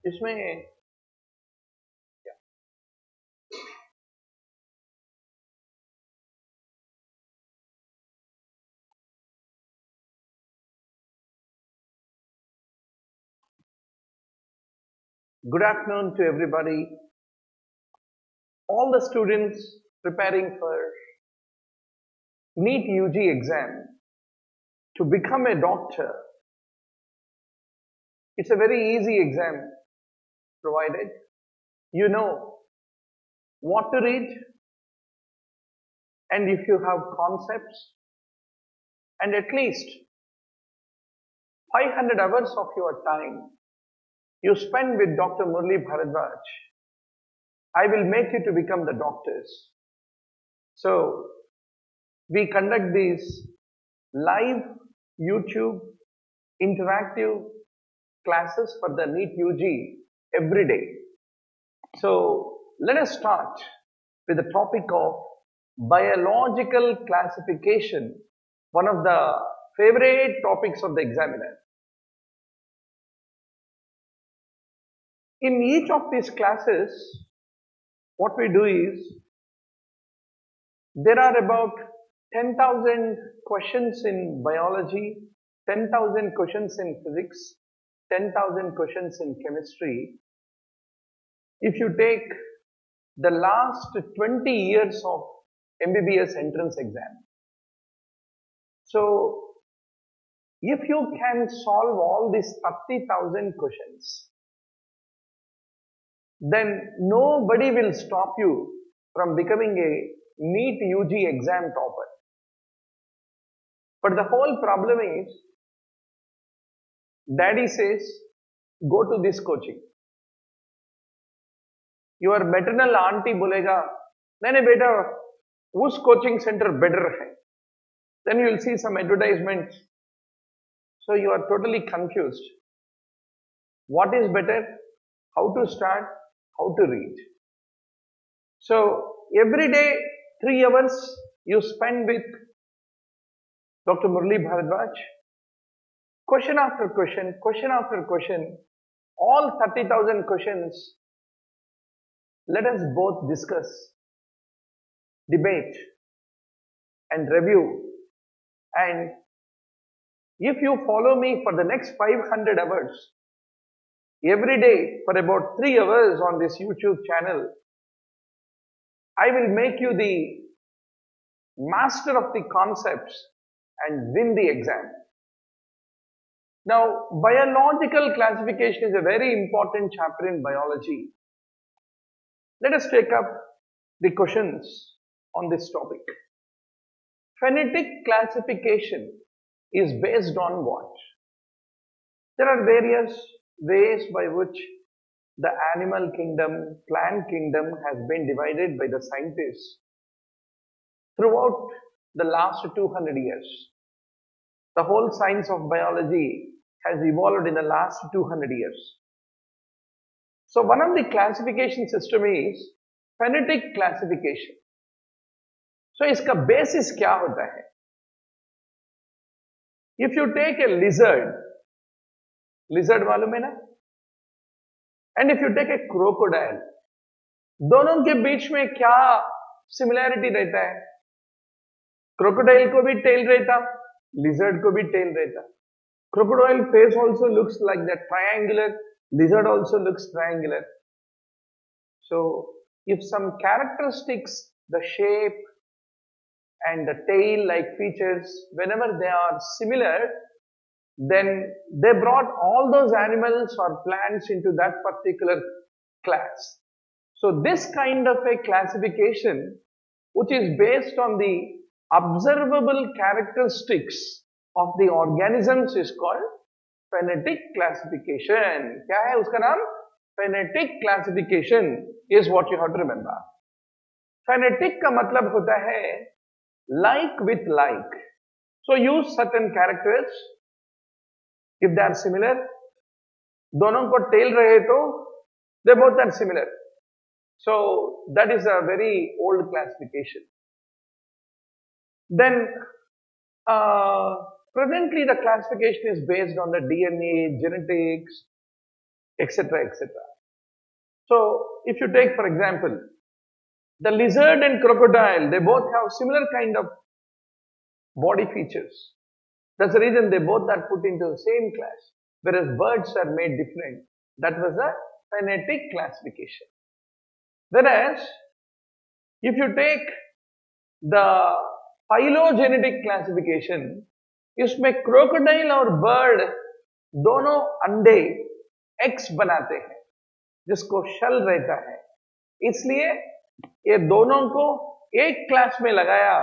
इसमें good afternoon to everybody, all the students preparing for NEET UG exam to become a doctor. It's a very easy exam provided you know what to read, and if you have concepts and at least 500 hours of your time you spend with Dr. Murli Bharadwaj, I will make you to become the doctors. So we conduct these live YouTube interactive classes for the NEET UG every day. So let us start with the topic of biological classification, one of the favorite topics of the examiner. In each of these classes, what we do is, there are about 10,000 questions in biology, 10,000 questions in physics, 10,000 questions in chemistry. If you take the last 20 years of MBBS entrance exam, so if you can solve all these 30,000 questions, then nobody will stop you from becoming a NEET UG exam topper. But the whole problem is, daddy says, go to this coaching. Your maternal auntie बोलेगा, नहीं बेटा, उस coaching center better है. Then you will see some advertisements. So you are totally confused. What is better? How to start? How to read? So every day 3 hours you spend with Dr. Murli Bharadwaj. Question after question, question after question, all 30,000 questions. Let us both discuss, debate and review. And if you follow me for the next 500 hours, every day for about 3 hours on this YouTube channel, I will make you the master of the concepts and win the exam. Now, biological classification is a very important chapter in biology. Let us take up the questions on this topic. Phenetic classification is based on what? There are various ways by which the animal kingdom, plant kingdom has been divided by the scientists throughout the last 200 years. The whole science of biology has evolved in the last 200 years. So one of the classification system is phenetic classification. So इसका basis क्या होता है? If you take a lizard, lizard मालूम है ना? And if you take a crocodile, दोनों के बीच में क्या similarity रहता है? Crocodile को भी tail रहता, lizard को भी tail रहता. Crocodile face also looks like that triangular, lizard also looks triangular. So if some characteristics, the shape and the tail-like features, whenever they are similar, then they brought all those animals or plants into that particular class. So this kind of a classification, which is based on the observable characteristics of the organisms, is called phenetic classification. क्या है उसका नाम? Phenetic classification is what you have to remember. Phenetic का मतलब होता है like with like. So use certain characters. If they are similar, दोनों को tail रहे तो they both are similar. So that is a very old classification. Then presently the classification is based on the DNA, genetics, etc., etc. So, if you take for example, the lizard and crocodile, they both have similar kind of body features. That's the reason they both are put into the same class, whereas birds are made different. That was a phenetic classification. Whereas, if you take the phylogenetic classification, इसमें crocodile और bird दोनों अंडे eggs बनाते हैं, जिसको शल रहता है. इसलिए ये दोनों को एक क्लास में लगाया,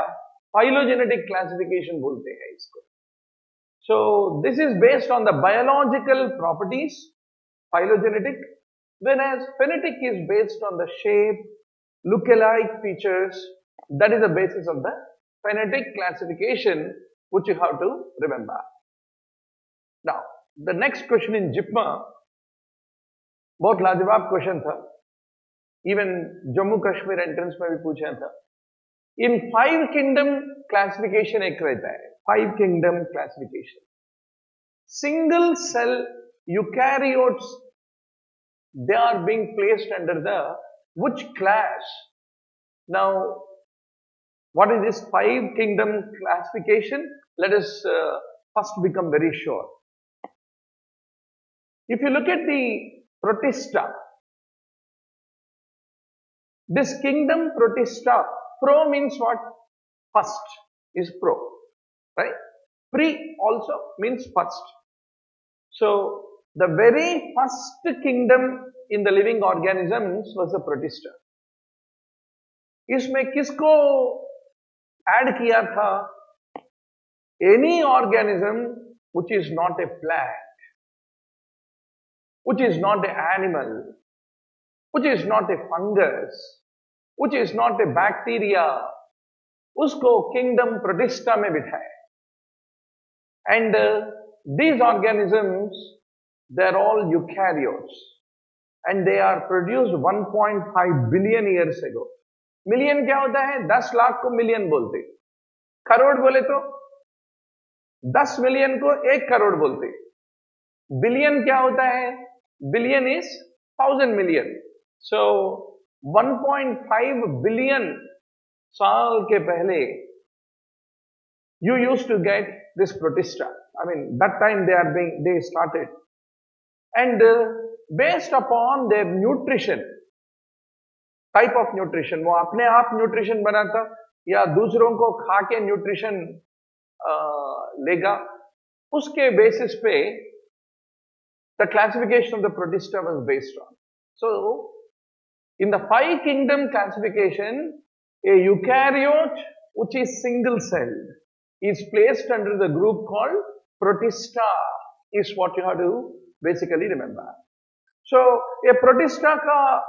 phylogenetic classification बोलते हैं इसको. So this is based on the biological properties, phylogenetic, whereas phenetic is based on the shape, look-alike features. That is the basis of the phenetic classification, which you have to remember. Now, the next question in JIPMA, बहुत लाजवाब question था. Even Jammu Kashmir entrance में भी पूछा था. इन 5 kingdom classification एक रहता है, 5 kingdom classification. Single cell eukaryotes, they are being placed under the which class? Now, what is this 5 kingdom classification? Let us first become very sure. If you look at the Protista, this kingdom Protista, pro means what? First is pro, right? Pre also means first. So, the very first kingdom in the living organisms was the Protista. इसमें किसको add किया था? Any organism which is not a plant, which is not an animal, which is not a fungus, which is not a bacteria, उसको kingdom Protista में बिठाया. And these organisms, they are all eukaryotes, and they are produced 1.5 billion years ago. Million क्या होता है? 10 लाख को million बोलते. करोड़ बोले तो 10 मिलियन को 1 करोड़ बोलते. बिलियन क्या होता है? Billion is 1000 million. So 1.5 billion साल के पहले you used to get this Protista. I mean, that time they started. And based upon their nutrition, type of nutrition, वो अपने आप न्यूट्रिशन बनाता या दूसरों को खा के न्यूट्रिशन लेगा, उसके बेसिस पे the classification of the Protista was based on. So, in the 5 kingdom classification, a eukaryote which is single celled is placed under the group called Protista, is what you have to basically remember. So, a Protista का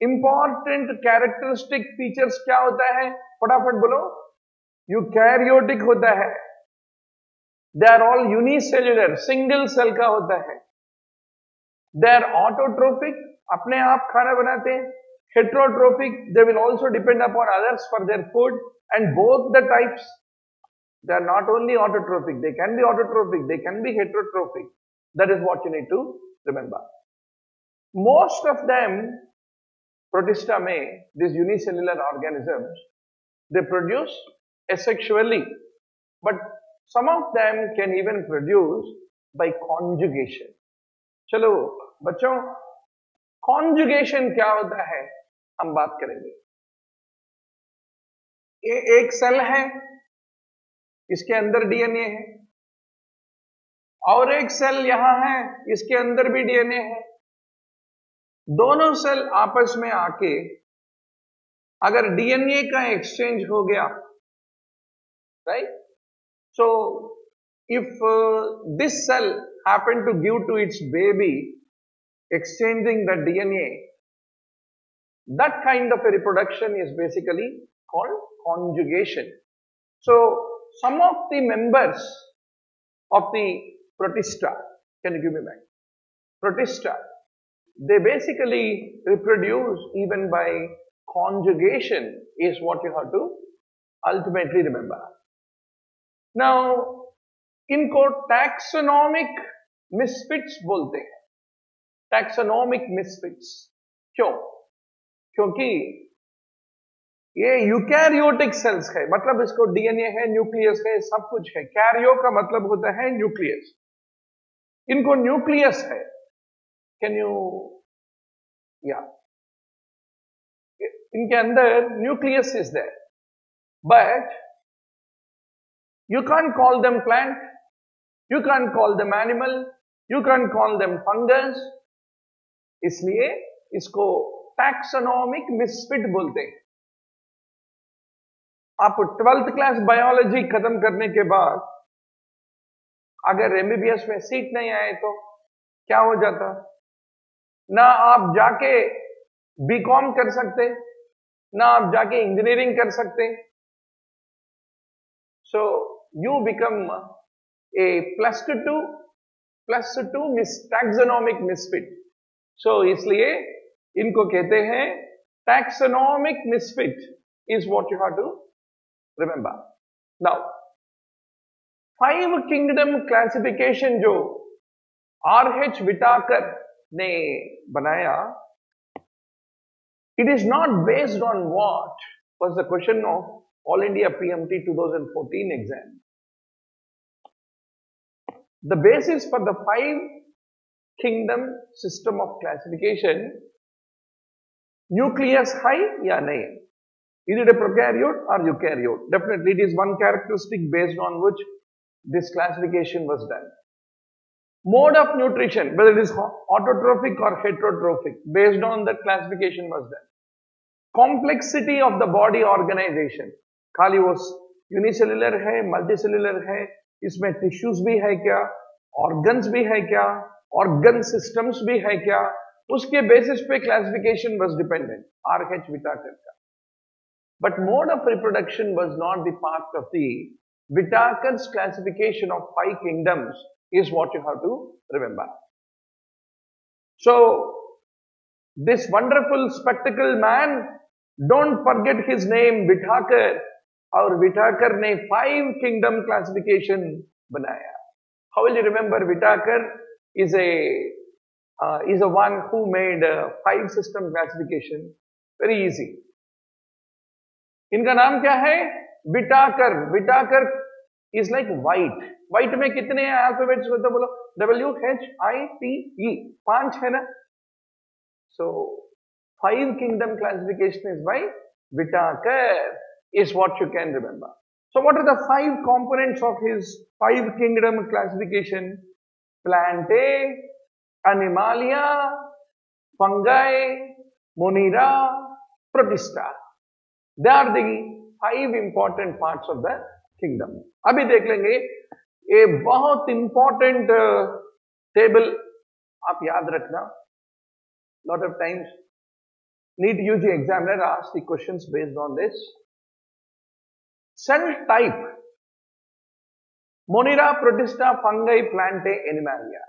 important characteristic features क्या होता है? फटाफट बोलो. Eukaryotic होता है. They are all unicellular, single cell का होता है. They are autotrophic, अपने आप खाना बनाते हैं. Heterotrophic, they will also depend upon others for their food. And both the types, they are not only autotrophic, they can be autotrophic, they can be heterotrophic. That is what you need to remember. Most of them, Protista में, these unicellular organisms, they produce asexually, but some of them can even produce by conjugation. चलो बच्चों, conjugation क्या होता है हम बात करेंगे. ये एक सेल है, इसके अंदर डीएनए है, और एक सेल यहां है, इसके अंदर भी डीएनए है. दोनों सेल आपस में आके अगर डीएनए का एक्सचेंज हो गया, right? So if this cell happen to give to its baby exchanging the DNA, that kind of a reproduction is basically called conjugation. So, some of the members of the Protista, can you give me back? Protista, they basically reproduce even by conjugation, is what you have to ultimately remember. Now, इनको taxonomic misfits बोलते हैं. Taxonomic misfits. क्यों? क्योंकि ये eukaryotic cells है, मतलब इसको DNA है, न्यूक्लियस है, सब कुछ है। कैरियो का मतलब होता है न्यूक्लियस, इनको न्यूक्लियस है। कैन यू या इनके अंदर nucleus is there, but you can't call them plant, you can't call them animal, you can't call them fungus, इसलिए इसको टैक्सोनॉमिक मिसफिट बोलते हैं। आप 12th क्लास बायोलॉजी खत्म करने के बाद अगर एमबीबीएस में सीट नहीं आए तो क्या हो जाता? ना आप जाके बीकॉम कर सकते, ना आप जाके इंजीनियरिंग कर सकते। So you become a plus two taxonomic misfit. So इसलिए इनको कहते हैं taxonomic misfit is what you have to remember. Now 5 kingdom classification जो R.H. Whitaker ने बनाया, it is not based on what was the question of All India PMT 2014 exam. The basis for the 5 kingdom system of classification, nucleus high या नहीं, is it a prokaryote or eukaryote? Definitely it is one characteristic based on which this classification was done. Mode of nutrition, whether it is autotrophic or heterotrophic, based on that classification was done. Complexity of the body organization, खाली वो unicellular है, multicellular है, इसमें tissues भी है क्या, organs भी है क्या, ऑर्गन सिस्टम्स भी है क्या, उसके बेसिस पे classification was dependent R.H. Whitaker का। But mode of reproduction was not the part of the Whitaker's classification of 5 kingdoms is what you have to remember. So this wonderful spectacled man, don't forget his name, Whitaker, और Whitaker ने 5 kingdom classification बनाया। How will you remember? Whitaker is a one who made 5 system classification. Very easy. इनका नाम क्या है? Whitaker. Whitaker is like white. White में कितने alphabets होते हैं? बोलो। WHITE 5 है ना? So 5 kingdom classification is by Whitaker, is what you can remember. So what are the 5 components of his 5 kingdom classification? Plantae, Animalia, Fungi, Monera, Protista. They are the 5 important parts of the kingdom. अभी देख लेंगे, ये बहुत important table आप याद रखना। Lot of times NEET UG examiner asks the questions based on this. Cell type: Monera, Protista, Fungi, Plantae, Animalia.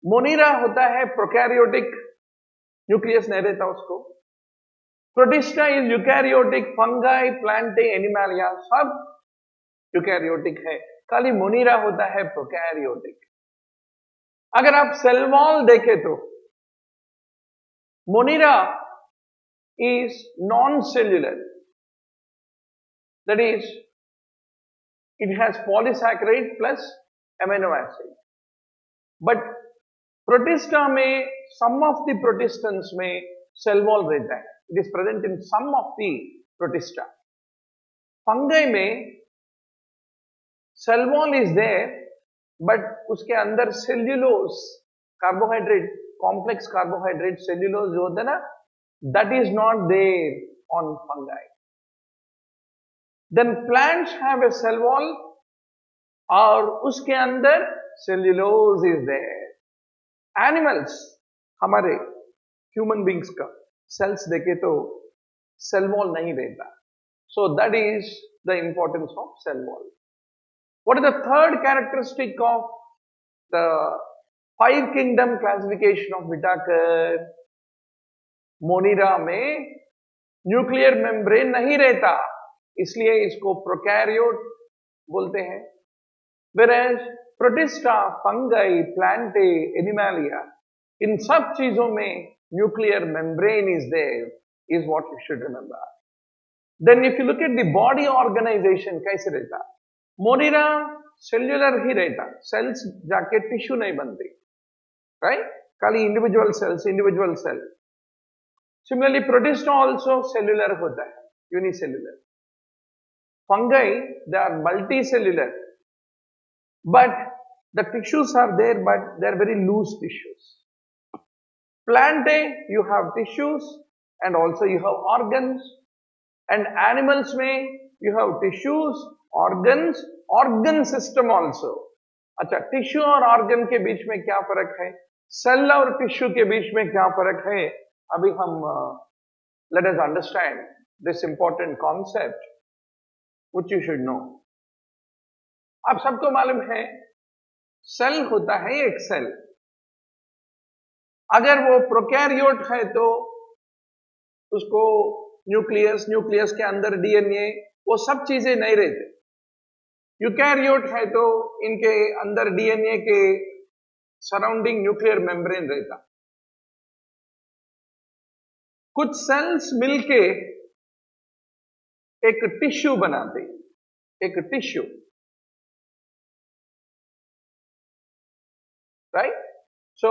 Monera होता है प्रोकैरियोटिक, न्यूक्लियस नहीं रहता उसको। Protista is eukaryotic, fungi, Plantae, Animalia सब यूकैरियोटिक है, खाली मोनीरा होता है प्रोकैरियोटिक। अगर आप सेल वॉल देखें तो Monera is non cellular, that is it has polysaccharide plus amino acid. But Protista में सम ऑफ द प्रोटिस्टेंस में सेल वॉल रहता है, it is present in some of the Protista. Fungi में cell wall is there, but उसके अंदर cellulose carbohydrate, complex carbohydrate cellulose जो होता है ना, that is not there on fungi. Then plants have a cell wall और उसके अंदर सेल्यूलोज इज देयर। एनिमल्स, हमारे ह्यूमन बींग्स का सेल्स देखे तो सेल वॉल नहीं रहता, so that is the importance of cell wall. What is the third characteristic of the 5 kingdom classification of Whittaker? Monera में न्यूक्लियर मेम्ब्रेन नहीं रहता, इसलिए इसको प्रोकैरियोट बोलते हैं। Whereas Protista, fungi, Plantae, Animalia, इन सब चीजों में nuclear membrane is there, is what you should remember. Then if you look at the body organisation कैसे रहता, मोनिरा सेल्युलर ही रहता, सेल्स जाके टिश्यू नहीं बनती, राइट, खाली individual cell. Similarly protista also cellular होता है, unicellular. Fungi they are multicellular, but the tissues are there, but they are very loose tissues. Plantae, you have tissues and also you have organs, and animals में you have tissues, organs, organ system also. अच्छा, tissue और organ के बीच में क्या फर्क है, cell और tissue के बीच में क्या फर्क है, अभी हम let us understand this important concept which you should know. आप सबको मालूम है सेल होता है एक सेल, अगर वो प्रोकैरियोट है तो उसको न्यूक्लियस के अंदर डीएनए, वो सब चीजें नहीं रहते. यूकैरियोट है तो इनके अंदर डीएनए के सराउंडिंग न्यूक्लियर मेम्ब्रेन रहता. कुछ सेल्स मिलके एक टिश्यू बनाते, एक tissue, right? So,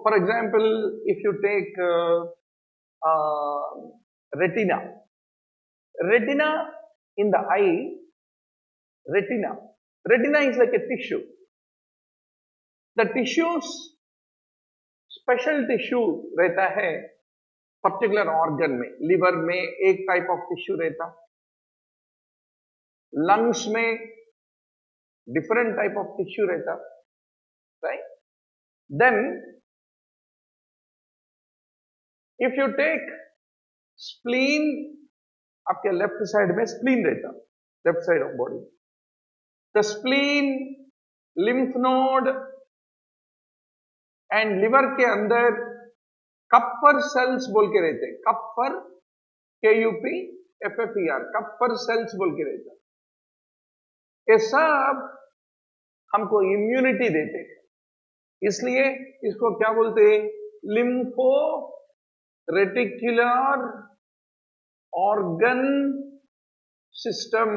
for example, if you take retina in the eye, retina is like a tissue. The tissues, special tissue रहता है पर्टिकुलर ऑर्गन में. लिवर में एक टाइप ऑफ टिश्यू रहता, लंग्स में डिफरेंट टाइप ऑफ टिश्यू रहता, right. Then, if you take spleen, आपके left side में स्प्लीन रहता, left side of body. The spleen, lymph node and liver के अंदर कप्पर सेल्स बोल के रहते, कप्पर, KUPFFER, कप्पर सेल्स बोल के रहता. ये सब हमको इम्यूनिटी देते हैं, इसलिए इसको क्या बोलते हैं, लिम्फो रेटिकुलर ऑर्गन सिस्टम.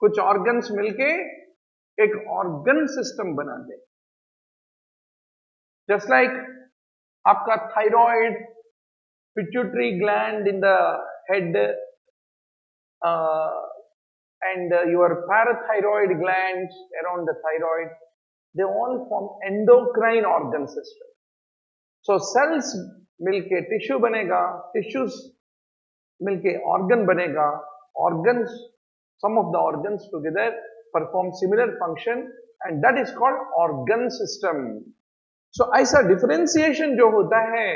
कुछ ऑर्गन्स मिलके एक ऑर्गन सिस्टम बनाते. जस्ट लाइक आपका thyroid, pituitary gland in the head, and your parathyroid glands around the thyroid, they all form endocrine organ system. So cells मिलके टिश्यू बनेगा, tissues मिलके organ बनेगा, organs, some of the organs together perform similar function and that is called organ system. So ऐसा differentiation जो होता है,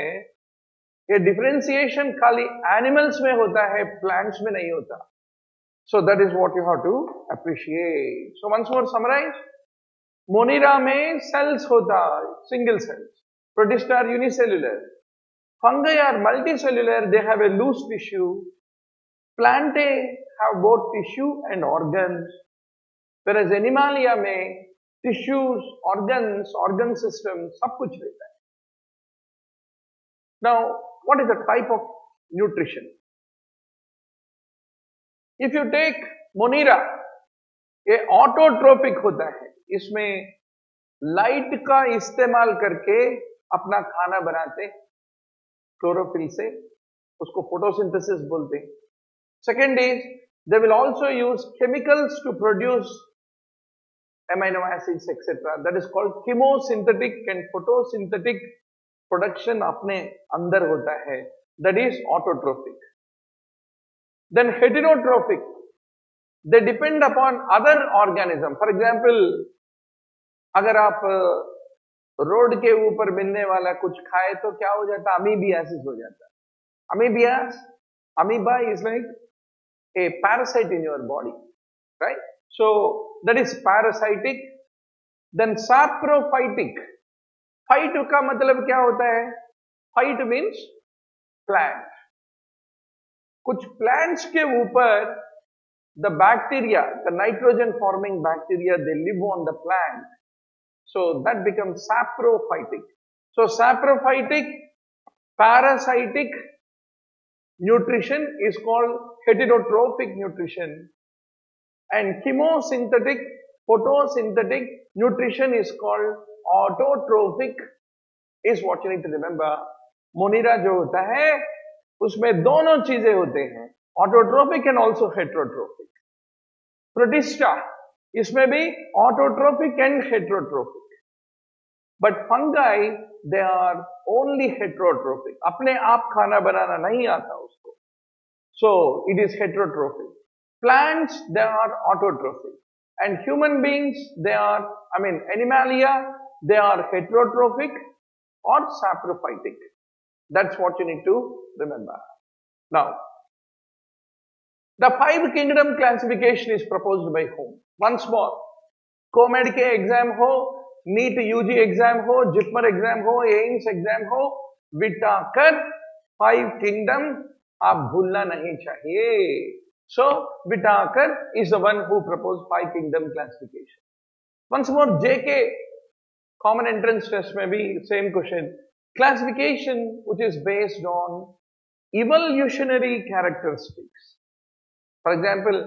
ये differentiation खाली एनिमल्स में होता है, प्लांट्स में नहीं होता. So that is what you have to appreciate. So once more summarize. मोनिरा में सेल्स होता, single cells. Protista are unicellular. Fungi are multicellular, they have a loose tissue. Plantae have both tissue and organs. whereas Animalia में tissues, organs, organ system सब कुछ रहता है. Now, what is the type of nutrition? If you take मोनिरा, ये autotrophic होता है, इसमें light का इस्तेमाल करके अपना खाना बनाते, क्लोरोफिल से, उसको फोटोसिंथेसिस बोलते हैं. Second is they will also use chemicals to produce amino acids etc. That is called chemosynthetic and photosynthetic production अपने अंदर होता है, that is autotrophic. Then heterotrophic, they depend upon other organism. For example, अगर आप road के ऊपर मिलने वाला कुछ खाए तो क्या हो जाता, अमीबियासिस हो जाता. Amoeba is like a parasite in your body, right? So that is parasitic. Then saprophytic. Phyte का मतलब क्या होता है? Phyte means plant. कुछ plants के ऊपर the bacteria, the nitrogen forming bacteria, they live on the plant. So that becomes saprophytic. So saprophytic, parasitic nutrition is called heterotrophic nutrition, and chemosynthetic, photosynthetic nutrition is called autotrophic, is what you need to remember. मोनीरा जो होता है उसमें दोनों चीजें होते हैं, autotrophic and also heterotrophic. Protista इसमें भी autotrophic and heterotrophic. But fungi they are only heterotrophic. अपने आप खाना बनाना नहीं आता उसको, so it is heterotrophic. Plants they are autotrophic and human beings they are, I mean Animalia, they are heterotrophic or saprophytic. That's what you need to remember. Now, the 5 kingdom classification is proposed by whom? Once more, COMED के exam हो, NEET UG exam हो, JIPMER exam हो, AIIMS exam हो, बिटाकर 5 kingdom आप भूलना नहीं चाहिए. So, बिटाकर is the one who proposed 5 kingdom classification. Once more, JK common entrance test में भी same question. Classification which is based on evolutionary characteristics. For example,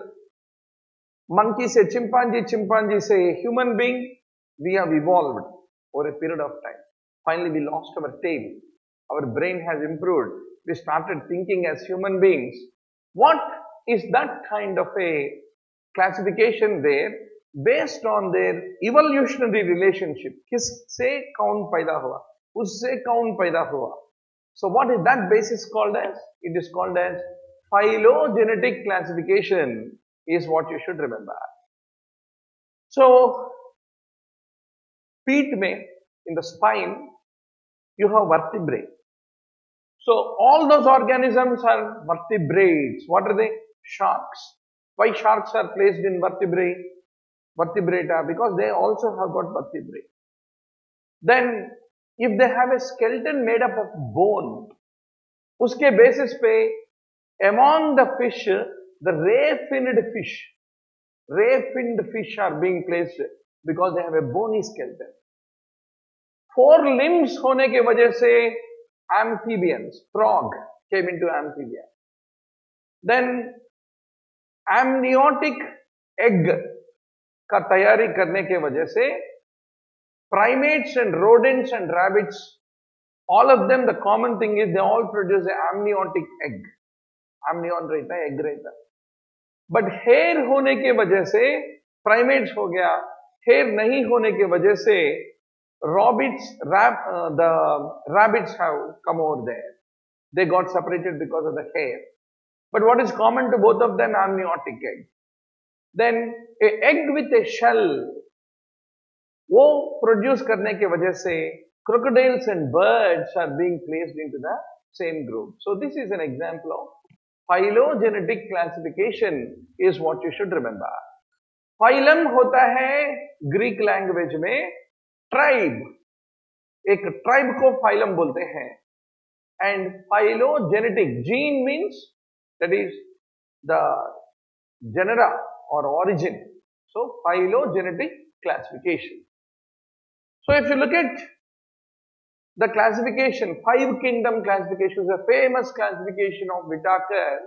monkey से chimpanzee, chimpanzee से human being, we have evolved over a period of time. Finally, we lost our tail. Our brain has improved. We started thinking as human beings. What is that kind of a classification there? Based on their evolutionary relationship, किससे कौन पैदा हुआ, उससे कौन पैदा हुआ. So what is that basis called as? It is called as phylogenetic classification, is what you should remember. So feet में, in the spine, you have vertebrae. So all those organisms are vertebrates. What are they? Sharks. Why sharks are placed in vertebrae? Vertebrata, because they also have got vertebrae. Then, if they have a skeleton made up of bone, uske basis pe, among the fish, the ray-finned fish are being placed because they have a bony skeleton. 4 limbs hone ke wajah se, amphibians, frog came into amphibia. Then, amniotic egg का तैयारी करने के वजह से primates and rodents and rabbits, all of them, the common thing is they all produce an amniotic egg. Amnion रहता है, egg रहता है. But hair होने के वजह से primates हो गया, hair नहीं होने के वजह से the rabbits have come over there. They got separated because of the hair. But what is common to both of them? Amniotic egg. Then a egg with a shell, वो produce करने के वजह से crocodiles and birds are being placed into the same group. So this is an example of phylogenetic classification, is what you should remember. Phylum होता है Greek language में tribe. एक tribe को phylum बोलते हैं. And phylogenetic, gene means that is the genera or origin. So phylogenetic classification. So if you look at the classification, 5 kingdom classification is a famous classification of Whitaker.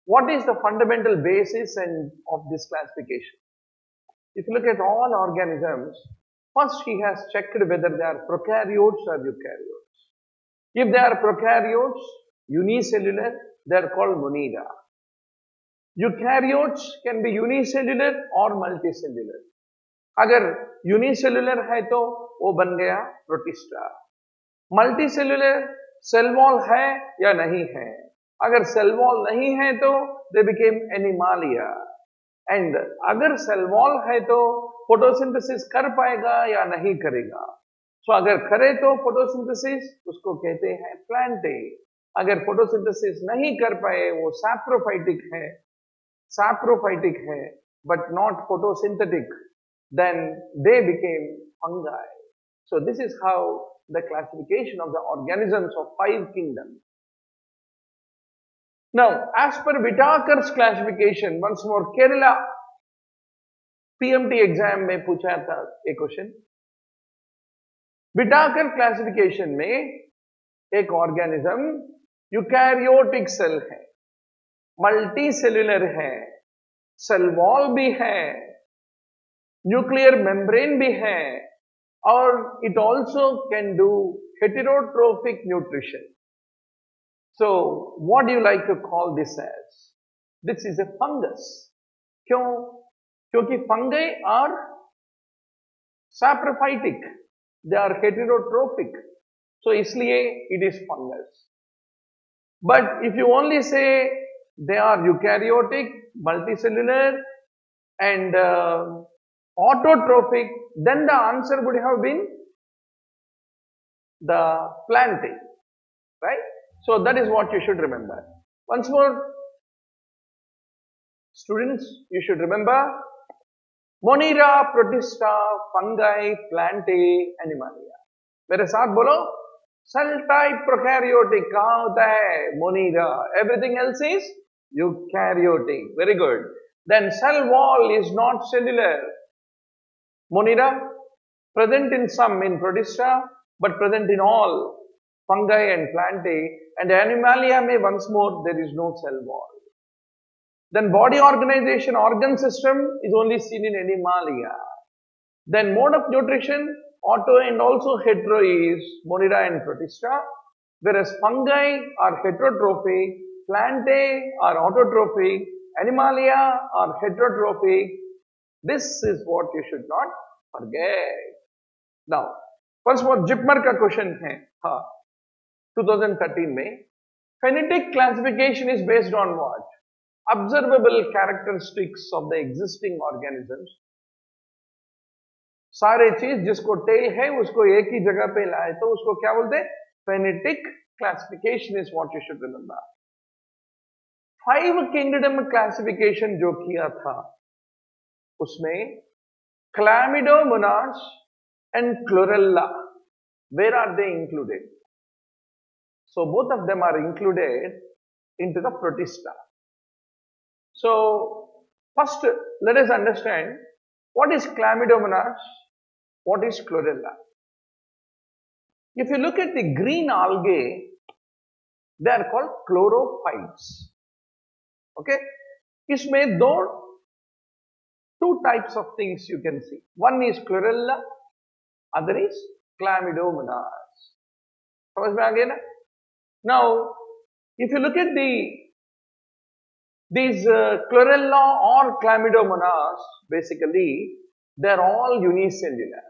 What is the fundamental basis of this classification? If you look at all organisms, first he has checked whether they are prokaryotes or eukaryotes. If they are prokaryotes, unicellular, they are called monida. Eukaryotes can be unicellular or multicellular. अगर unicellular है तो वो बन गया Protista. Multicellular cell wall है या नहीं है? अगर cell wall नहीं है तो they became Animalia. And अगर cell wall है तो photosynthesis कर पाएगा या नहीं करेगा? So अगर करे तो photosynthesis उसको कहते हैं Plantae. अगर photosynthesis नहीं कर पाए वो saprophytic है, but not photosynthetic, then they became fungi. So this is how the classification of the organisms of 5 kingdoms Now, as per Whitaker's classification, once more, Kerala PMT exam में पूछा था एक क्वेश्चन. Whitaker classification में एक organism eukaryotic cell है, multi cellular है, cell wall भी है, न्यूक्लियर मेम्ब्रेन भी है, और it also can do heterotrophic nutrition. So, what do you like to call this as? This is a fungus. क्यों? क्योंकि fungi are saprophytic. They are heterotrophic. So, इसलिए it is fungus. But if you only say they are eukaryotic, multicellular and autotrophic, then the answer would have been the plantae, right? So that is what you should remember. Once more, students, you should remember Monera, Protista, fungi, plantae, animalia. मेरे साथ बोलो, cell type prokaryotic कहाँ होता है? Monera. Everything else is eukaryotic. Very good. Then cell wall is not cellular. Monera, present in some in Protista, but present in all fungi and plantae, and animalia may once more there is no cell wall. Then body organization, organ system is only seen in animalia. Then mode of nutrition, auto and also hetero is Monera and Protista, whereas fungi are heterotrophic, plantae are autotrophic, animalia are heterotrophic. This is what you should not forget. Now, once more JIPMER का question है, हाँ, 2013 में, phenetic classification is based on what? Observable characteristics of the existing organisms. सारे चीज जिसको tell है उसको एक ही जगह पे लाए तो उसको क्या बोलते हैं? Phenetic classification is what you should remember. 5 kingdom classification जो किया था उसमें Chlamydomonas and Chlorella, where are they included? So both of them are included into the Protista. So first let us understand what is Chlamydomonas, what is Chlorella. If you look at the green algae, they are called chlorophytes. Okay, इसमें two types of things you can see. One is Chlorella, other is Chlamydomonas. समझ में आ गया ना? Now, if you look at these Chlorella or Chlamydomonas, basically, they are all unicellular.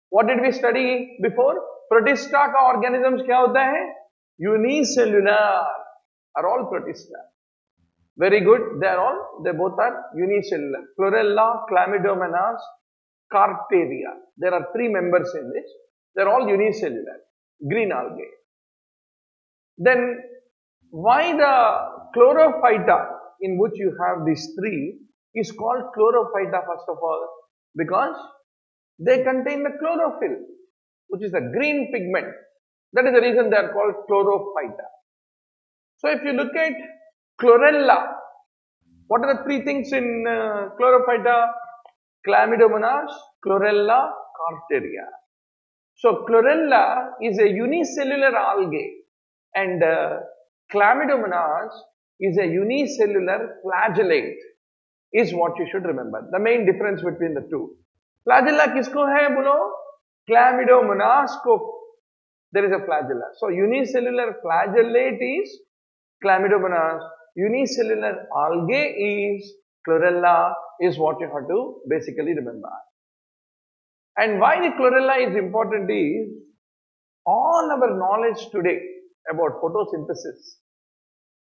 What did we study before? Protista का organisms क्या होता है? Unicellular. Are all Protista. Very good. They both are unicellular. Chlorella, Chlamydomonas, Carteria. There are 3 members in this. They are all unicellular. Green algae. Then, why the Chlorophyta, in which you have these 3, is called Chlorophyta first of all? Because they contain the chlorophyll, which is a green pigment. That is the reason they are called Chlorophyta. So, if you look at Chlorella, what are the 3 things in Chlorophyta? Chlamydomonas, Chlorella, Carteria. So, Chlorella is a unicellular algae and Chlamydomonas is a unicellular flagellate, is what you should remember. The main difference between the two. Flagella किसको है बोलो? Chlamydomonas को. There is a flagella. So, unicellular flagellate is Chlamydomonas. Unicellular algae is Chlorella, is what you have to basically remember. And why the Chlorella is important is, all our knowledge today about photosynthesis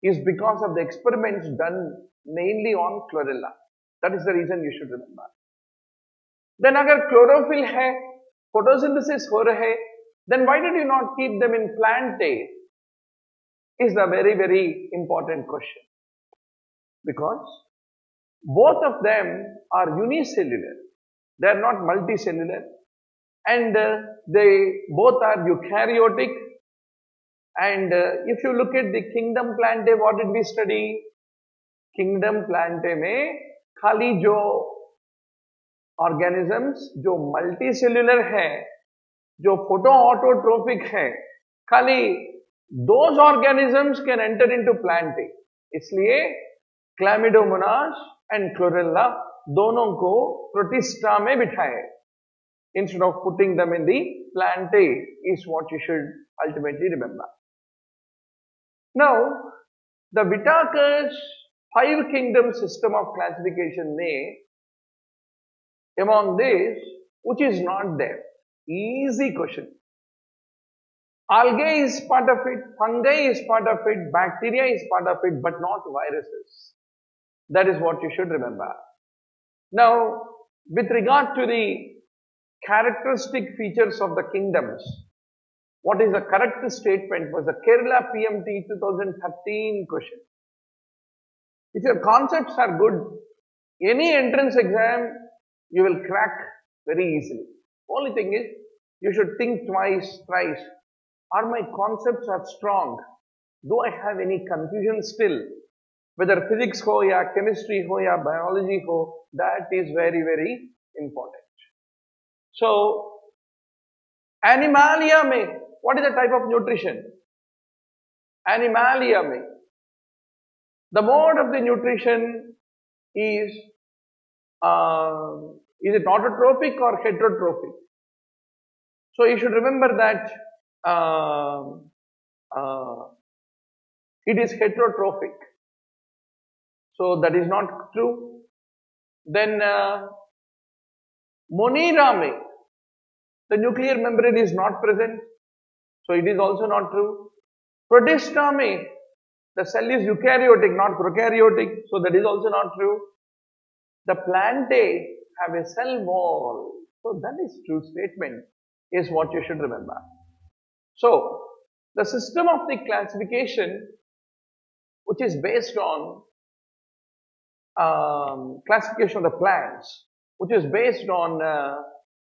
is because of the experiments done mainly on Chlorella. That is the reason you should remember. Then अगर chlorophyll है, photosynthesis हो रहे, then why did you not keep them in plantae? Is the very, very important question. Because both of them are unicellular. They are not multicellular. And they both are eukaryotic. And if you look at the kingdom Plantae, what did we study? Kingdom Plantae में खाली जो organisms जो multicellular हैं, जो photoautotropic हैं, खाली those organisms can enter into Plantae. इसलिए Chlamydomonas and Chlorella दोनों को Protista में बिठाए instead of putting them in the Plantae is what you should ultimately remember. Now, the Whitaker's 5 kingdom system of classification may, among this, which is not there? Easy question. Algae is part of it, fungi is part of it, bacteria is part of it, but not viruses. That is what you should remember. Now, with regard to the characteristic features of the kingdoms, what is the correct statement was the Kerala PMT 2013 question. If your concepts are good, any entrance exam you will crack very easily. Only thing is, you should think twice, thrice. Are my concepts are strong? Do I have any confusion still? Whether physics ho ya chemistry ho ya biology ho, that is very, very important. So, Animalia mein, what is the type of nutrition? Animalia mein, the mode of the nutrition is it autotrophic or heterotrophic? So you should remember that it is heterotrophic. So that is not true. Then Monera mein, the nuclear membrane is not present. So it is also not true. Protista mein, the cell is eukaryotic, not prokaryotic. So that is also not true. The Plantae have a cell wall. So that is true statement, is what you should remember. So the system of the classification, which is based on classification of the plants, which is based on,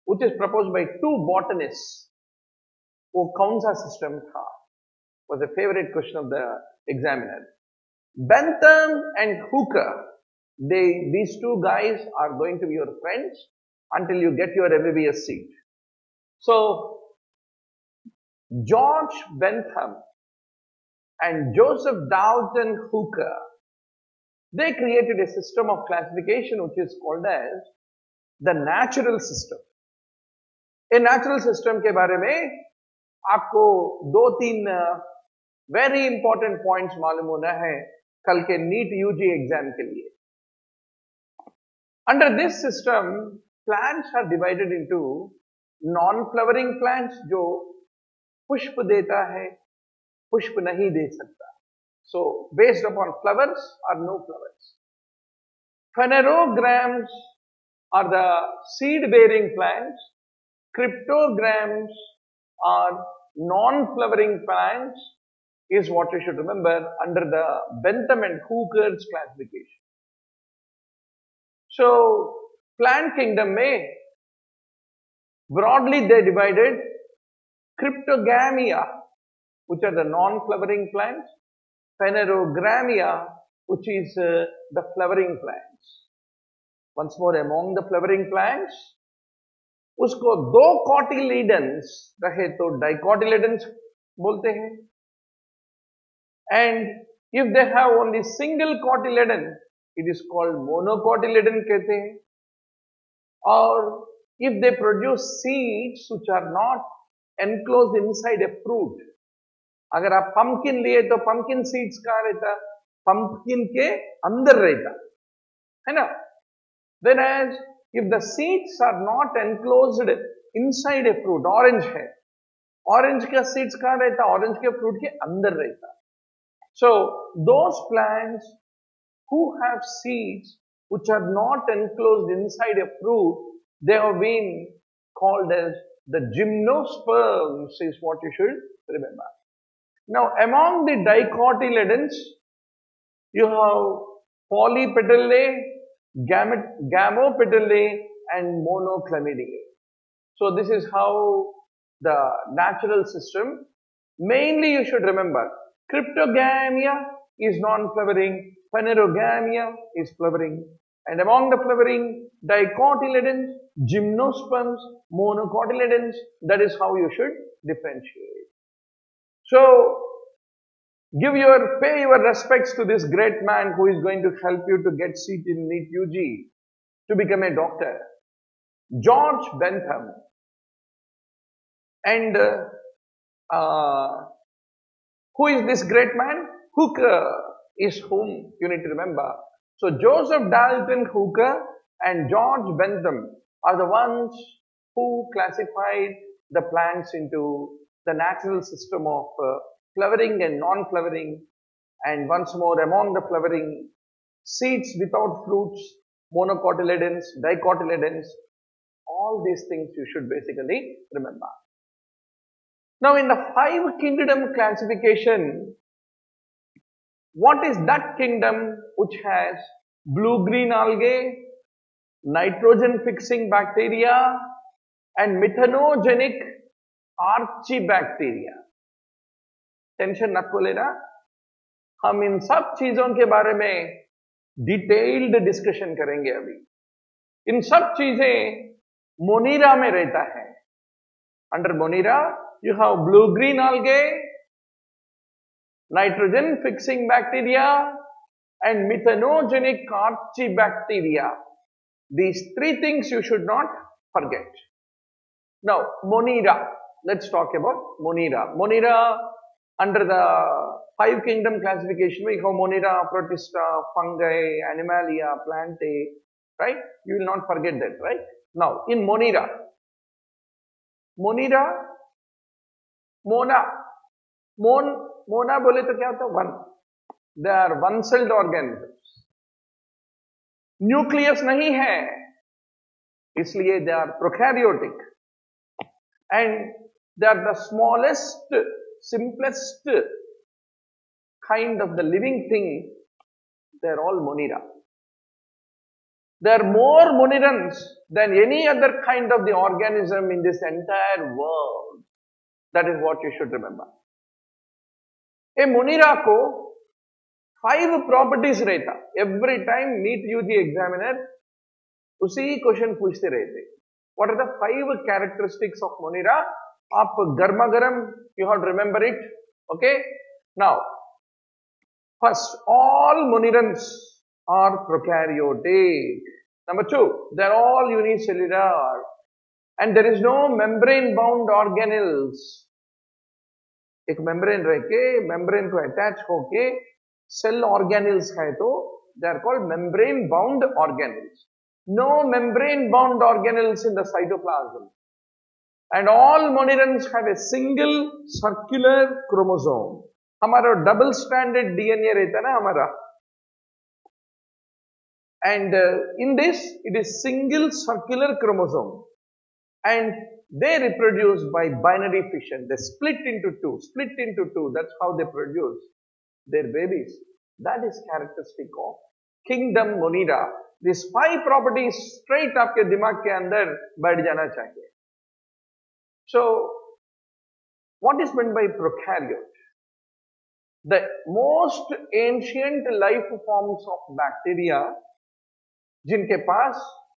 which is proposed by 2 botanists. वो कौन सा system था? Was a favorite question of the examiner. Bentham and Hooker. These 2 guys are going to be your friends until you get your MBBS seat. So, George Bentham and Joseph Dalton Hooker, they created a system of classification which is called as the natural system. A natural system के बारे में आपको 2-3 very important points मालूम होना है कल के NEET UG exam के लिए. Under this system, plants are divided into non-flowering plants जो पुष्प देता है, पुष्प नहीं दे सकता. So, based upon flowers or no flowers. Phanerograms are the seed-bearing plants. Cryptograms are non-flowering plants is what you should remember under the Bentham and Hooker's classification. So, plant kingdom may broadly they divided Cryptogamia, which are the non-flowering plants, Phanerogramia, which is the flowering plants. Once more, among the flowering plants, उसको 2 cotyledons रहे तो dicotyledons बोलते हैं. And if they have only single cotyledon, it is called monocotyledon कहते हैं. Or if they produce seeds which are not enclosed inside a fruit, अगर आप pumpkin लिए तो pumpkin seeds कहाँ रहता? Pumpkin के अंदर रहता, है ना? Whereas if the seeds are not enclosed inside a fruit, orange है, orange का seeds कहाँ रहता? Orange के fruit के अंदर रहता. So those plants who have seeds which are not enclosed inside a fruit, they have been called as the gymnosperms is what you should remember. Now among the dicotyledons, you have polypetalae, gamopetalae and monoclamidiae. So this is how the natural system Mainly you should remember, cryptogamia is non-flowering, phanerogamia is flowering, and among the flowering, dicotyledons, gymnosperms, monocotyledons, that is how you should differentiate. So, pay your respects to this great man who is going to help you to get seat in NEET UG to become a doctor. George Bentham. And who is this great man? Hooker is whom you need to remember. So Joseph Dalton Hooker and George Bentham are the ones who classified the plants into the natural system of flowering and non-flowering, and once more among the flowering, seeds without fruits, monocotyledons, dicotyledons, all these things you should basically remember. Now in the 5 kingdom classification, what is that kingdom which has blue-green algae, nitrogen-fixing bacteria and methanogenic archibacteria? Tension मत लेना, हम इन सब चीजों के बारे में detailed discussion करेंगे अभी। इन सब चीजें मोनीरा में रहता है। Under Monera you have blue-green algae, nitrogen-fixing bacteria, and methanogenic archibacteria. These 3 things you should not forget. Now, Monera. Let's talk about Monera. Monera, under the 5 kingdom classification, we have Monera, Protista, fungi, Animalia, Plantae, right? You will not forget that, right? Now, in Monera, Mona बोले तो क्या होता है? One. They are one-celled organisms. Nucleus नहीं है, इसलिए they are prokaryotic, and they are the smallest, simplest kind of the living thing. They are all Monera. There are more Monerans than any other kind of the organism in this entire world. That is what you should remember. A Monera को 5 properties रहता. Every time NEET UG examiner उसी question पूछते रहते. What are the 5 characteristics of Monera? आप गर्मा गर्म, you have to remember it. Okay. Now, first, all Monerans are prokaryotic. Number 2, they are all unicellular, and there is no membrane-bound organelles. एक membrane रह के, membrane को attach होके cell organelles है तो they are called membrane-bound organelles. No membrane-bound organelles in the cytoplasm. And all Monerans have a single circular chromosome. हमारा double-stranded DNA रहता है ना हमारा. And in this, it is single circular chromosome. And they reproduce by binary fission. They split into two. That's how they produce their babies. That is characteristic of kingdom Monera. These 5 properties straight आपके दिमाग के अंदर बैठ जाना चाहिए. So, what is meant by prokaryote? The most ancient life forms of bacteria, जिनके पास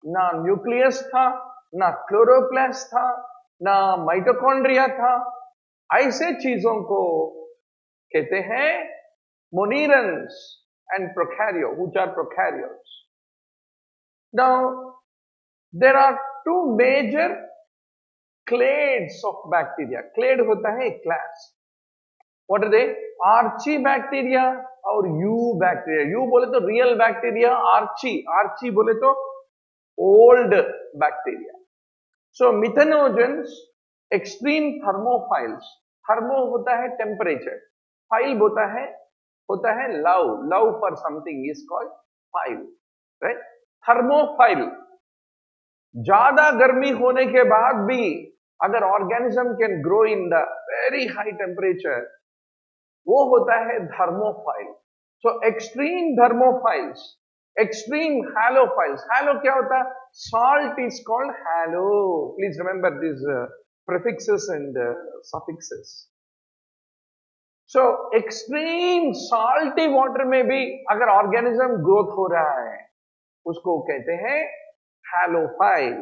ना nucleus था, ना क्लोरोप्लास्ट था, ना माइटोकॉन्ड्रिया था, ऐसे चीजों को कहते हैं Monerans and prokaryotes, which are prokaryotes. Now, there are 2 major clades of bacteria. Clade होता है एक class. What are they? Archibacteria और Eubacteria. U बोले तो real bacteria, Archie बोले तो old bacteria. So methanogens, extreme thermophiles. Thermo होता है temperature. Phile होता है love for something is called phile, right? Thermophile. ज्यादा गर्मी होने के बाद भी अगर organism can grow in the very high temperature, वो होता है thermophile. So extreme thermophiles, extreme halophiles. Halo क्या होता है? Salt is called halo. Please remember these prefixes and suffixes. So extreme salty water में भी अगर ऑर्गेनिज्म ग्रोथ हो रहा है उसको कहते हैं हैलोफाइल,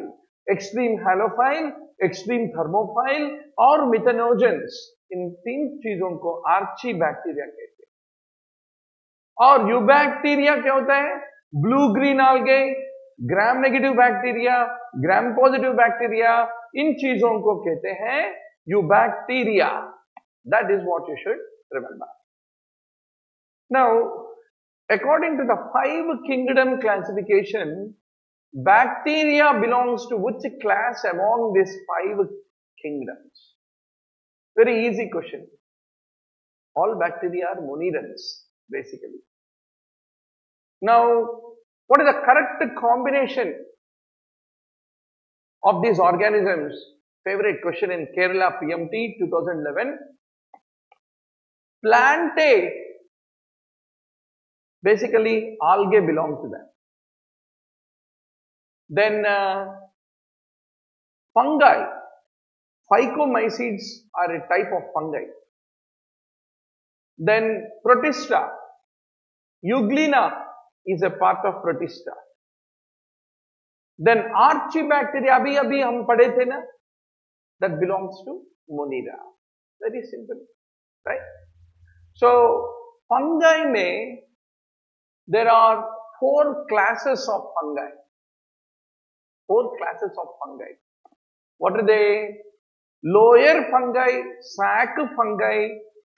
एक्सट्रीम हैलोफाइल, एक्सट्रीम थर्मोफाइल और मिथेनोजेंस। इन तीन चीजों को आर्ची बैक्टीरिया कहते हैं। और यूबैक्टीरिया क्या होता है? Blue green algae, gram negative bacteria, gram positive bacteria, इन चीजों को कहते हैं eubacteria. That is what you should remember. Now according to the 5 kingdom classification, bacteria belongs to which class among these 5 kingdoms? Very easy question. All bacteria are monoderms, basically. Now, what is the correct combination of these organisms? Favorite question in Kerala PMT 2011. Plantae. Basically, algae belong to that. Then fungi. Phycomycetes are a type of fungi. Then Protista. Euglena is a part of Protista. Then Archibacteria, abhi hum padhe the na, that belongs to Monera. Very simple, right? So fungi mein there are 4 classes of fungi. 4 classes of fungi. What are they? Lower fungi, sac fungi,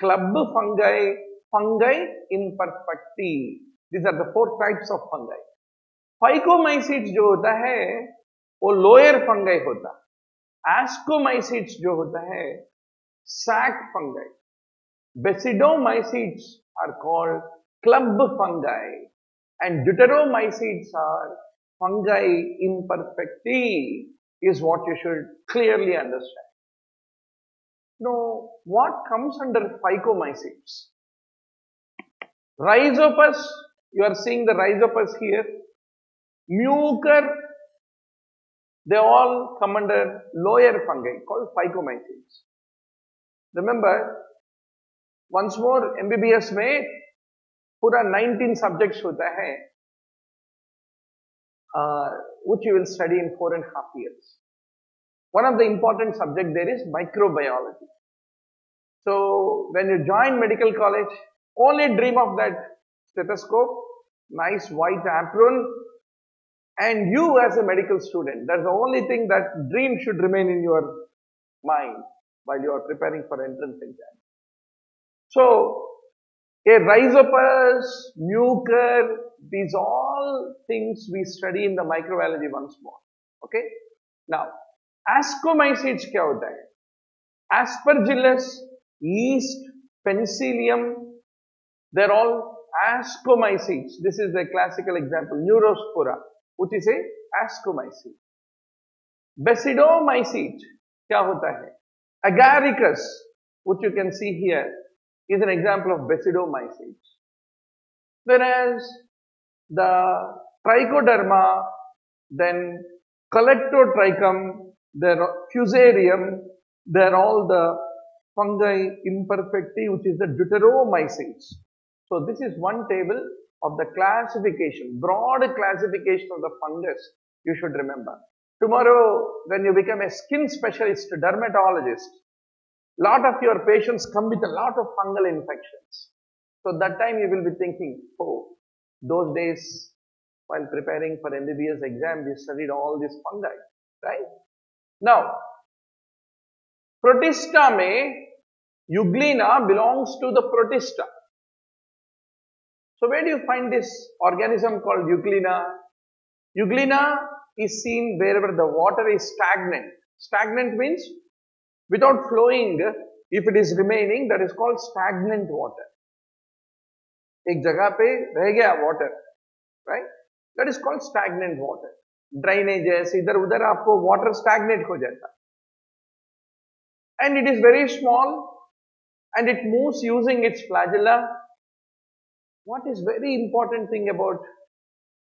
club fungi, fungi imperfecti. These are the 4 types of fungi. Phycomycetes जो होता है वो lower fungi होता है। Ascomycetes जो होता है sac fungi. Basidiomycetes are called club fungi and deuteromycetes are fungi imperfecti is what you should clearly understand. Now, what comes under phycomycetes? Rhizopus, you are seeing the rhizopus here. Mucor, they all come under lower fungi called phycomycetes. Remember, once more MBBS में पूरा 19 subjects होता है which you will study in 4.5 years. One of the important subject there is microbiology. So when you join medical college, only dream of that stethoscope, nice white apron, and you as a medical student. That's the only thing that dream should remain in your mind while you are preparing for entrance exam. So a rhizopus, mucor, these all things we study in the microbiology once more. Okay? Now, ascomycetes क्या होता है? Aspergillus, yeast, penicillium, they're all ascomycetes. This is the classical example. Neurospora, which is a ascomycete. Basidomycete क्या होता है? Agaricus, which you can see here, is an example of basidomycetes. Whereas the trichoderma, then collectotrichum, then fusarium, they're all the fungi imperfecti, which is the deuteromycetes. So this is one table of the classification, broad classification of the fungus you should remember. Tomorrow, when you become a skin specialist, dermatologist, lot of your patients come with a lot of fungal infections. So that time you will be thinking, oh, those days while preparing for MBBS exam, we studied all these fungi, right? Now, Protista mein, Euglena belongs to the Protista. So where do you find this organism called Euglena? Euglena is seen wherever the water is stagnant. Stagnant means without flowing, if it is remaining, that is called stagnant water. एक जगह पे रह गया water, right? That is called stagnant water. Drainage इधर उधर आपको water stagnate हो जाता. And it is very small and it moves using its flagella. What is very important thing about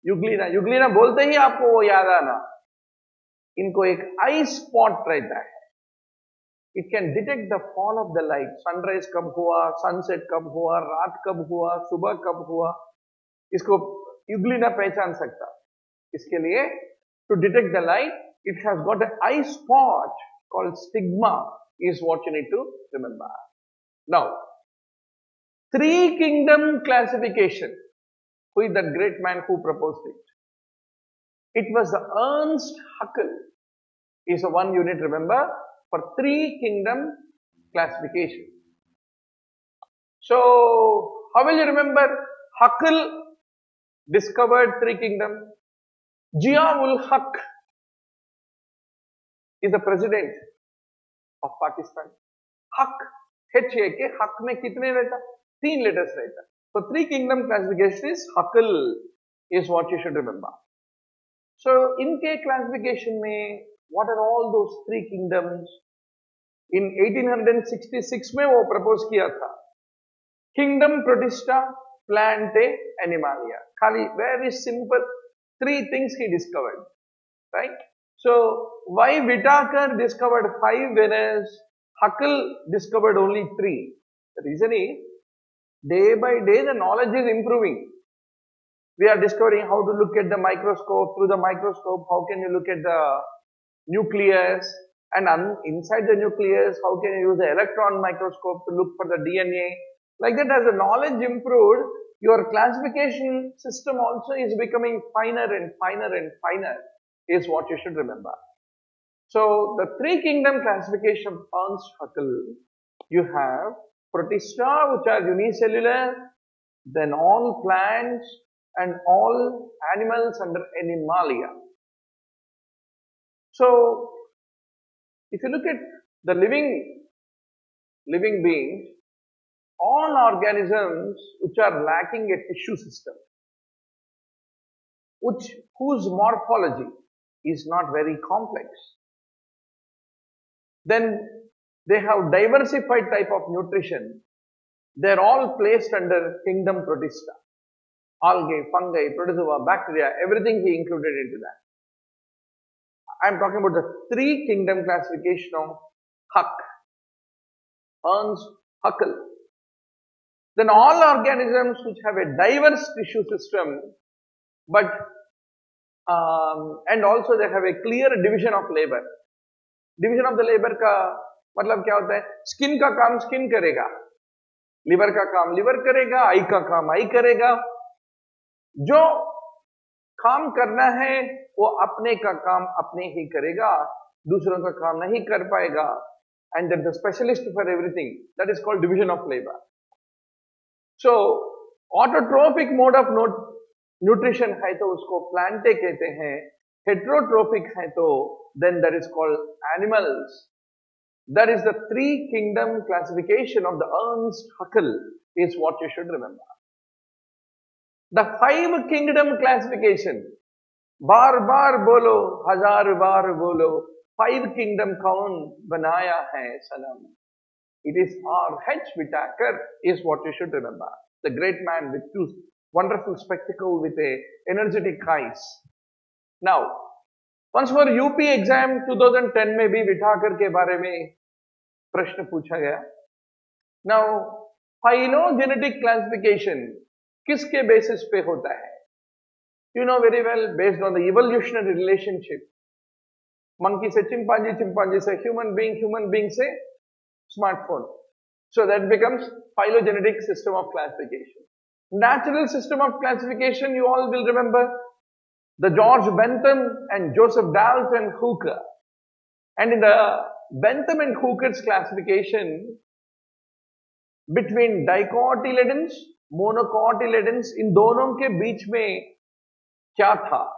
Euglena? Euglena बोलते ही आपको वो याद आना. इनको एक eye spot रहता है. It can detect the fall of the light. Sunrise कब हुआ, sunset कब हुआ, रात कब हुआ, सुबह कब हुआ, इसको ugly ना पहचान सकता. इसके लिए to detect the light, it has got an eye spot called stigma is what you need to remember. Now, three kingdom classification. Who is that great man who proposed it? It was the Ernst Haeckel. Is the one you need to remember for three kingdom classification. So, how will you remember? Haeckel discovered three kingdom. Zia-ul-Haq is the president of Pakistan. Haq, H-A-K, Haq में कितने रहता? 3 letters रहता. So, three kingdom classification is Haeckel is what you should remember. So, इनके classification में what are all those three kingdoms? In 1866 में वो propose किया था. Kingdom Protista, Plantae, Animalia. खाली very simple 3 things he discovered, right? So why Whittaker discovered 5 whereas Haeckel discovered only 3? The reason is day by day the knowledge is improving. We are discovering how to look at the microscope. Through the microscope, how can you look at the nucleus, and inside the nucleus, how can you use the electron microscope to look for the DNA? Like that, as the knowledge improved, your classification system also is becoming finer and finer and finer, is what you should remember. So, the three kingdom classification of Ernst Haeckel, you have Protista, which are unicellular, then all plants and all animals under Animalia. So, if you look at the living beings, all organisms which are lacking a tissue system, whose morphology is not very complex, then they have diversified type of nutrition. They are all placed under kingdom Protista. Algae, fungi, protozoa, bacteria, everything he included into that. I am talking about the three kingdom classification of Ernst Haeckel. Then all organisms which have a diverse tissue system, but and also they have a clear division of labor. Division of the labor का मतलब क्या होता है? Skin का काम skin करेगा, liver का काम liver करेगा, eye का काम eye करेगा. जो काम करना है वो अपने का काम अपने ही करेगा, दूसरों का काम नहीं कर पाएगा. And there is a specialist for everything. That is called division of labor. So, autotrophic mode of nutrition है तो उसको plantae कहते हैं. Heterotrophic है तो then that is called animals. That is the three kingdom classification of the Ernst Haeckel is what you should remember. The 5 kingdom classification, बार बार बोलो, हजार बार बोलो, 5 kingdom कौन बनाया है सनम? It is R.H. Whittaker is what you should remember. The great man with 2 wonderful spectacles with a energetic eyes. Now, once for UP exam 2010 में भी Whittaker के बारे में प्रश्न पूछा गया. Now, phylogenetic classification किसके basis पे होता है? You know very well, based on the evolutionary relationship. Monkey से chimpanzee, chimpanzee से human being से smartphone. So that becomes phylogenetic system of classification. Natural system of classification, you all will remember the George Bentham and Joseph Dalton Hooker. And in the Bentham and Hooker's classification, between dicotyledons, monocotyledons, इन दोनों के बीच में क्या था?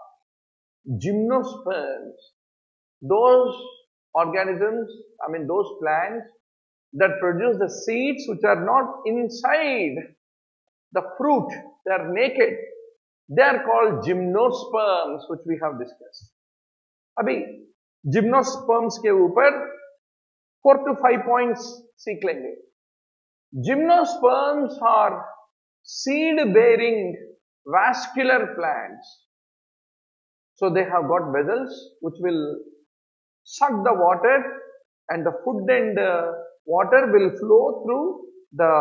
Gymnosperms. Those organisms, those plants that produce the seeds which are not inside the fruit, they are naked. They are called gymnosperms, which we have discussed. अभी gymnosperms के ऊपर 4 to 5 points सीख लेंगे. Gymnosperms are seed-bearing vascular plants. So they have got vessels which will suck the water and the food and water will flow through the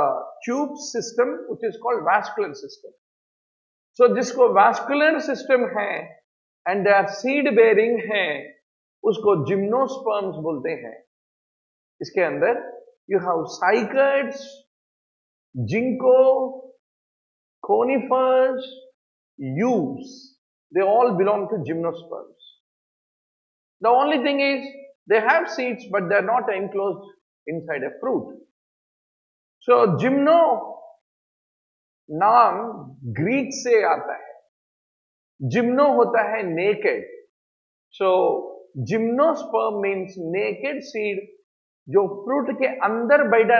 tube system which is called vascular system. So जिसको vascular system है and they are seed bearing है उसको gymnosperms बोलते हैं. इसके अंदर you have cycads, ginkgo, conifers, yews. They all belong to gymnosperms. The only thing is they have seeds but they are not enclosed inside a fruit. So gymno नाम Greek से आता है. जिम्नो होता है naked. So gymnosperm means naked seed जो fruit के अंदर बैठा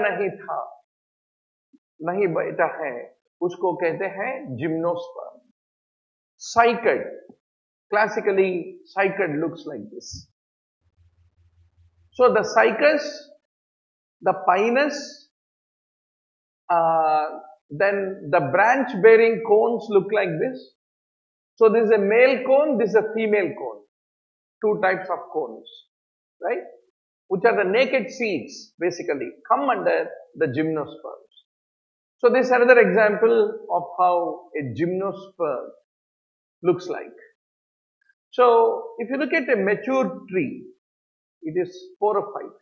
नहीं बैठा है उसको कहते हैं gymnosperm. Cycad, classically cycad looks like this. So the cycas, the pinus, then the branch bearing cones look like this. So this is a male cone, this is a female cone. Two types of cones, right? Which are the naked seeds basically come under the gymnosperms. So this is another example of how a gymnosperm looks like. So if you look at a mature tree, it is sporophyte.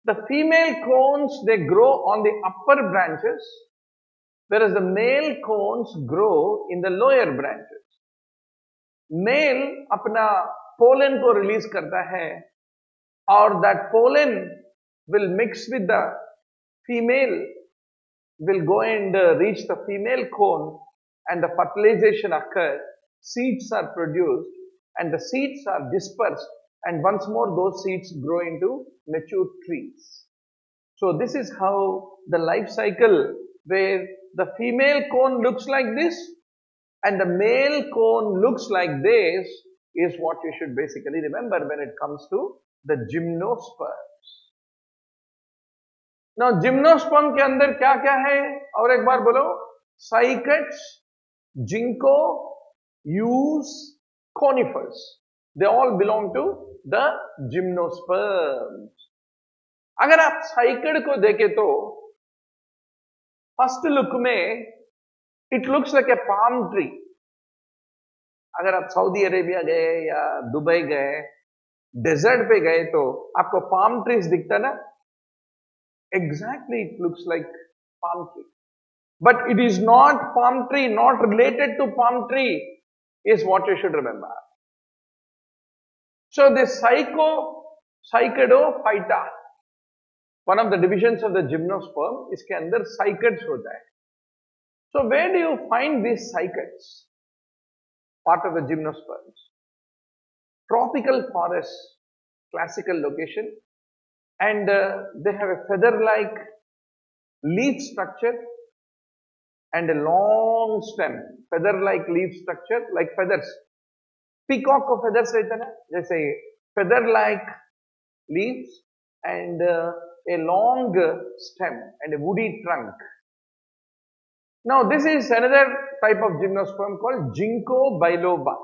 The female cones, they grow on the upper branches, whereas the male cones grow in the lower branches. Male अपना pollen को release करता है और that pollen will mix with the female, will go and reach the female cone and the fertilization occurs, seeds are produced and the seeds are dispersed and once more those seeds grow into mature trees. So this is how the life cycle where the female cone looks like this and the male cone looks like this is what you should basically remember when it comes to the gymnosperms. Now gymnosperm के अंदर क्या क्या है और एक बार बोलो. Cycads, ginkgo, yews, conifers. They all belong to the gymnosperms. अगर आप साइकड को देखें तो फर्स्ट लुक में it looks like a palm tree. अगर आप सऊदी अरेबिया गए या दुबई गए, डेजर्ट पे गए तो आपको पाम ट्रीज दिखता ना. Exactly it looks like palm tree, but it is not palm tree, not related to palm tree is what you should remember. So this Cycadophyta, one of the divisions of the gymnosperm, इसके अंदर cycads होता है. So where do you find these cycads? Part of the gymnosperms. Tropical forests, classical location, and they have a feather-like leaf structure and a long stem. Feather-like leaf structure, like feathers. Peacock को feathers रहते हैं ना, जैसे feather like leaves and a long stem and a woody trunk. Now this is another type of gymnosperm called ginkgo biloba.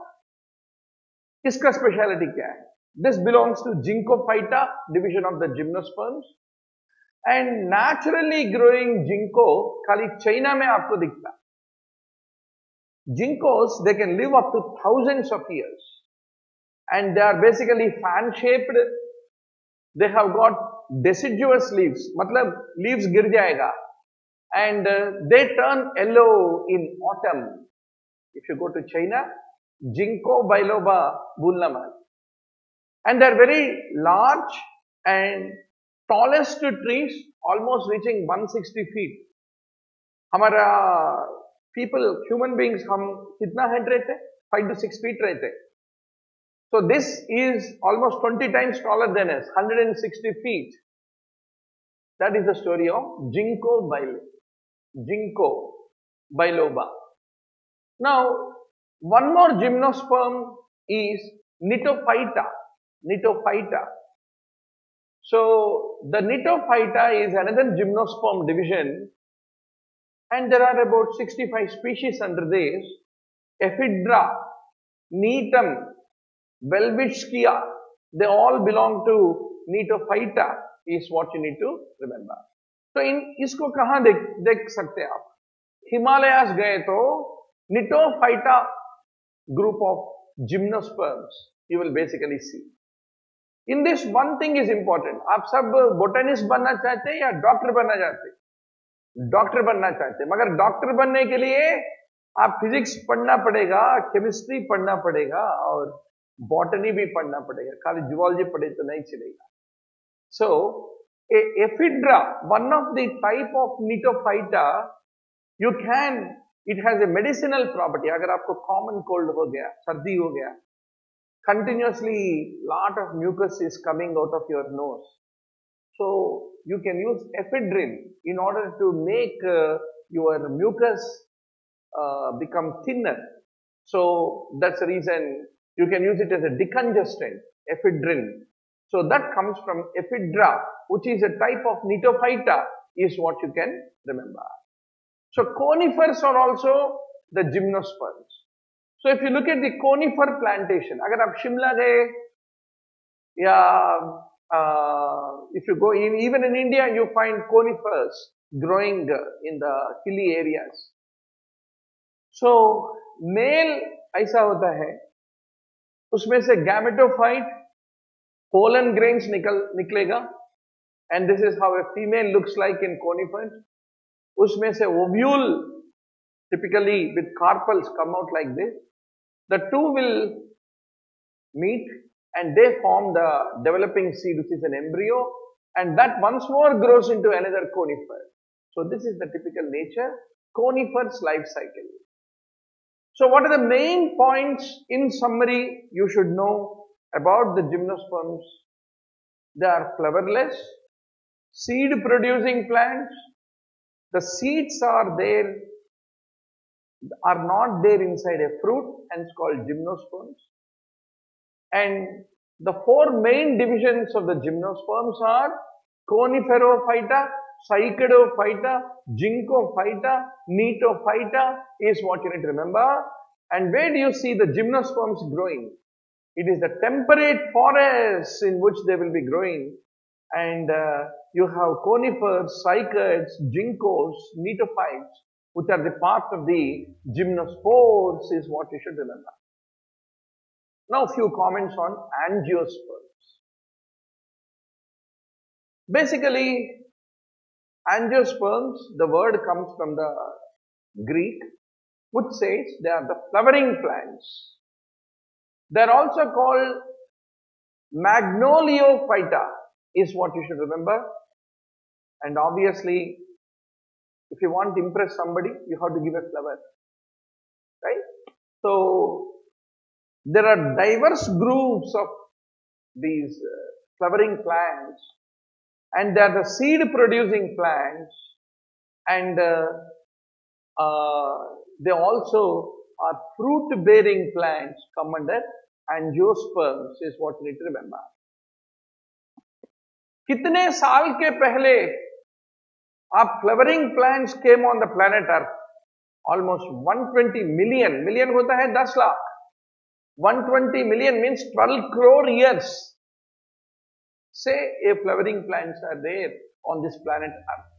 इसका speciality क्या है? This belongs to ginkgophyta division of the gymnosperms and naturally growing ginkgo खाली China में आपको दिखता. Ginkgos, they can live up to thousands of years and they are basically fan shaped. They have got deciduous leaves, मतलब leaves गिर जाएगा and they turn yellow in autumn. If you go to China, Ginkgo Biloba भूलना मत. And they are very large and tallest trees almost reaching 160 feet. हमारा people, human beings, हम कितना height रहते? 5 to 6 feet रहते. So this is almost 20 times taller than us, 160 feet. That is the story of Ginkgo Biloba. Now, one more gymnosperm is Gnetophyta. So the Gnetophyta is another gymnosperm division. And there are about 65 species under this. Ephedra, Neetum, Welwitschia, they all belong to Gnetophyta is what you need to remember. तो इसको कहां देख सकते हैं आप? हिमालयास गए तो Gnetophyta group of gymnosperms you will basically see. In this one thing is important. आप सब बोटनिस्ट बनना चाहते हैं या डॉक्टर बनना चाहते हैं? डॉक्टर बनना चाहते हैं, मगर डॉक्टर बनने के लिए आप फिजिक्स पढ़ना पड़ेगा, केमिस्ट्री पढ़ना पड़ेगा और बॉटनी भी पढ़ना पड़ेगा. खाली जूलॉजी पढ़े तो नहीं चलेगा. So, ephedra, one of the type of Gnetophyta, it has a medicinal property. अगर आपको common cold हो गया, सर्दी हो गया, continuously lot of mucus is coming out of your nose. So, you can use ephedrine in order to make your mucus become thinner. So, that's the reason you can use it as a decongestant, ephedrine. So, that comes from ephedra, which is a type of Gnetophyta, is what you can remember. So, conifers are also the gymnosperms. So, if you look at the conifer plantation, agar aap Shimla gaye, if you go in, even in India, you find conifers growing in the hilly areas. So, male ऐसा होता है, उसमें से gametophyte, pollen grains निकलेगा, and this is how a female looks like in conifers. उसमें से ovule, typically with carpels, come out like this. The two will meet and they form the developing seed, which is an embryo, and that once more grows into another conifer. So this is the typical nature, conifer's life cycle. So what are the main points in summary you should know about the gymnosperms? They are flowerless, seed producing plants. The seeds are not there inside a fruit, and it's called gymnosperms. And the four main divisions of the gymnosperms are Coniferophyta, Cycadophyta, Ginkgophyta, Gnetophyta is what you need to remember. And where do you see the gymnosperms growing? It is the temperate forests in which they will be growing. And you have conifers, cycads, ginkgos, gnetophytes, which are the part of the gymnospores is what you should remember. Now a few comments on angiosperms. Basically, angiosperms, the word comes from the Greek, which says they are the flowering plants. They are also called magnoliophyta, is what you should remember. And obviously, if you want to impress somebody, you have to give a flower, right? So, there are diverse groups of these flowering plants, and they are the seed producing plants, and they also are fruit bearing plants come under angiosperms is what you need to remember. कितने साल के पहले आप flowering plants came on the planet Earth? Almost 120 million. Million होता है 10 lakh. 120 million means 12 crore years. Say a flowering plants are there on this planet Earth.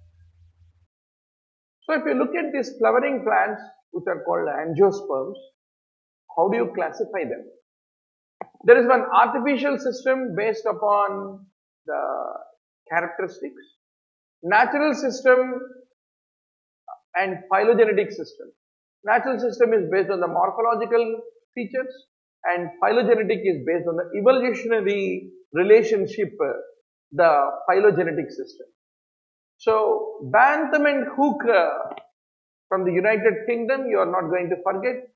So if you look at these flowering plants, which are called angiosperms, how do you classify them? There is one artificial system based upon the characteristics, natural system and phylogenetic system. Natural system is based on the morphological features, and phylogenetic is based on the evolutionary relationship, the phylogenetic system. So, Bantam and Hooker from the United Kingdom, you are not going to forget.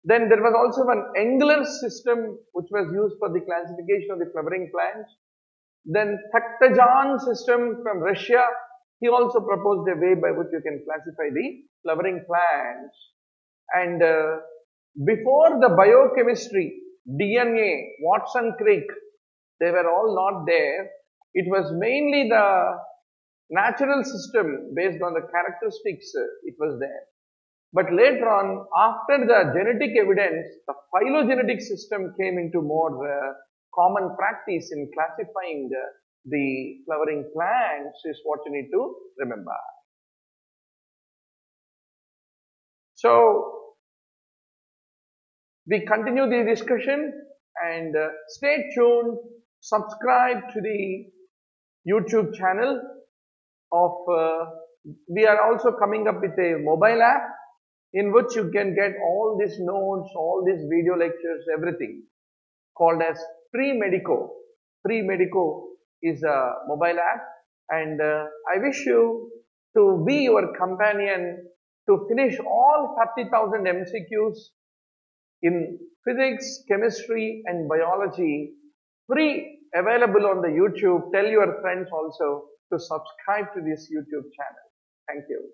Then there was also an Engler system which was used for the classification of the flowering plants. Then Thaktajan system from Russia, he also proposed a way by which you can classify the flowering plants. And before the biochemistry, DNA, Watson-Crick, they were all not there. It was mainly the natural system based on the characteristics, it was there. But later on, after the genetic evidence, the phylogenetic system came into more common practice in classifying the flowering plants is what you need to remember. So, we continue the discussion and stay tuned, subscribe to the YouTube channel of, we are also coming up with a mobile app in which you can get all these notes, all these video lectures, everything, called as Pre-Medico. Pre-Medico is a mobile app, and I wish you to be your companion to finish all 30,000 MCQs in physics, chemistry and biology, free, available on the YouTube. Tell your friends also to subscribe to this YouTube channel. Thank you.